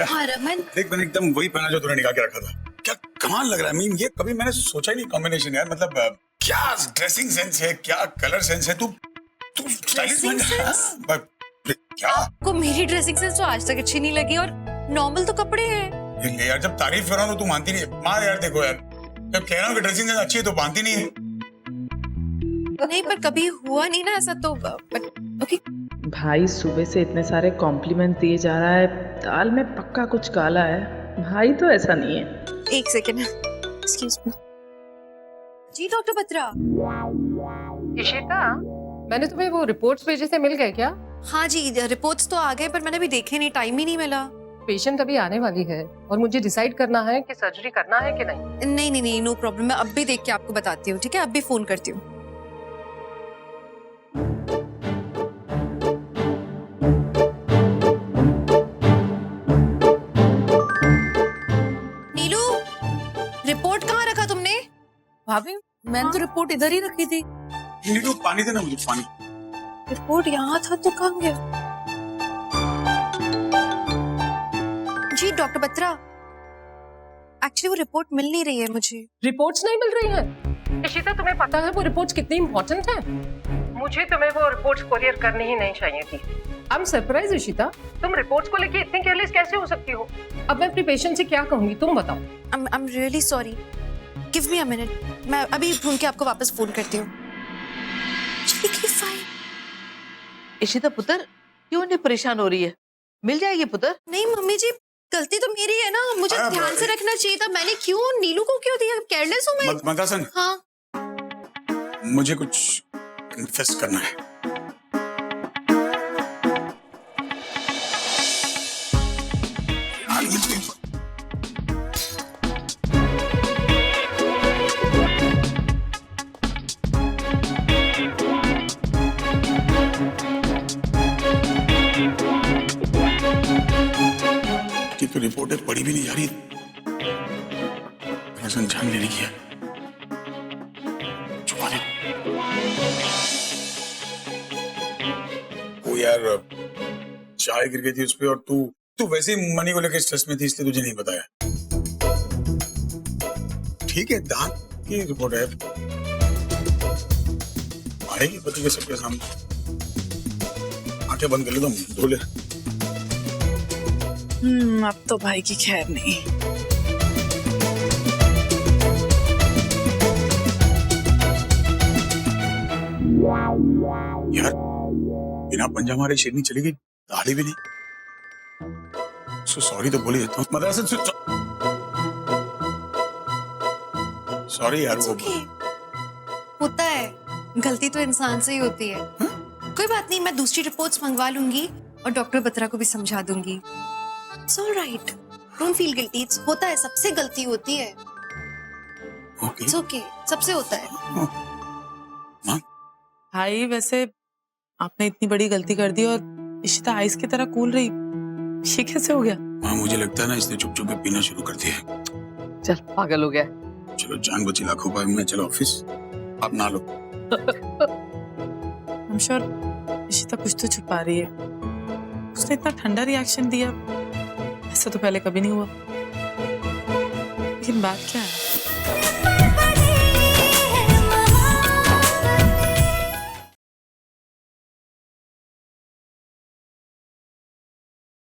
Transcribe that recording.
हाँ रमन, देख मैंने एकदम वही पहना जो तूने निकाल के रखा था। क्या कमाल लग रहा है। मीन ये कभी मैंने सोचा ही नहीं कॉम्बिनेशन यार। मतलब क्या ड्रेसिंग सेंस है, क्या कलर सेंस है। तू स्टाइलिश बन रहा है। क्या आपको मेरी ड्रेसिंग सेंस तो आज तक अच्छी नहीं लगी और नॉर्मल तो कपड़े हैं। यार जब तारीफ कर रहा हूँ तो तू मानती नहीं है। मार यार, देखो यार, जब कह रहा हूँ कि ड्रेसिंग सेंस अच्छी है तो मानती नहीं है। नहीं पर कभी हुआ नहीं ना ऐसा तो ओके। भाई सुबह से इतने सारे कॉम्प्लीमेंट दिए जा रहा है, दाल में पक्का कुछ काला है। भाई तो ऐसा नहीं है। एक सेकेंड, एक्सक्यूज मी। जी डॉक्टर बत्रा। इशिता, मैंने तुम्हें वो रिपोर्ट्स भेजे थे, मिल गए क्या? हाँ जी, रिपोर्ट्स तो आ गए पर मैंने अभी देखे नहीं, टाइम ही नहीं मिला। पेशेंट अभी आने वाली है और मुझे डिसाइड करना है कि सर्जरी करना है कि नहीं। नहीं नहीं नहीं, नो प्रॉब्लम, मैं अब भी देख के आपको बताती हूँ, ठीक है? अब भी फोन करती हूँ। नीलू, रिपोर्ट कहाँ रखा तुमने? भाभी मैंने तो रिपोर्ट इधर ही रखी थी। नीलू पानी देना मुझे, पानी। रिपोर्ट यहाँ था तो कहाँ गया? जी डॉक्टर बत्रा, एक्चुअली वो रिपोर्ट मिल नहीं रही है मुझे। रिपोर्ट्स नहीं मिल रही हैं? इशिता, तुम्हें पता है वो रिपोर्ट्स कितनी इंपॉर्टेंट हैं? मुझे तुम्हें वो रिपोर्ट्स कोरियर करनी ही नहीं चाहिए थी। आई एम सरप्राइज इशिता, तुम रिपोर्ट्स को लेके इतनी केयरलेस कैसे हो सकती हो? अब मैं अपनी पेशेंट से क्या कहूंगी, तुम बताओ। I am really sorry, give me a minute, मैं अभी ढूंढ के आपको वापस फोन करती हूँ। ठीक है फाइन। इशिता पुत्र, क्यों नहीं परेशान हो रही है? मिल जाएगी पुत्र। नहीं मम्मी जी, गलती तो मेरी है ना, मुझे ध्यान से रखना चाहिए था। मैंने क्यों नीलू को क्यों दिया? केयरलेस हूँ मैं। मदासन, हाँ मुझे कुछ कन्फेस करना है। तो रिपोर्टें पढ़ी भी नहीं जा रही, जान लेने की है। छुपा दे। वो यार चाय गिर गई थी उस पे और तू वैसे ही मनी को लेकर स्ट्रेस में थी, इसलिए तुझे नहीं बताया। ठीक है, दांत की रिपोर्ट है, आएगी पति के सबके सामने। आंखें बंद कर ले, तुम धो ले। अब तो भाई की खैर नहीं। यार बिना पंजा मारे शेरनी चली गई, दाढ़ी भी नहीं। सॉरी तो बोल ही देता हूँ। मदरसन सॉरी यार। वो होता है, गलती तो इंसान से ही होती है। कोई बात नहीं, मैं दूसरी रिपोर्ट्स मंगवा लूंगी और डॉक्टर बत्रा को भी समझा दूंगी। It's all right. Don't feel guilty. It's होता है, सबसे गलती होती है। Okay. It's okay. सबसे होता है। माँ? भाई वैसे आपने इतनी बड़ी गलती कर दी और इशिता आइस की तरह कूल रही, ये कैसे हो गया? माँ मुझे लगता है ना इसने चुप चुप के पीना शुरू कर दिया। चल पागल हो गया। चलो जान बची लाखों पाए में, चलो ऑफिस आप ना लो। I'm sure इशिता कुछ तो छुपा रही है। उसने इतना ठंडा रिएक्शन दिया, ऐसा तो पहले कभी नहीं हुआ। लेकिन बात क्या है?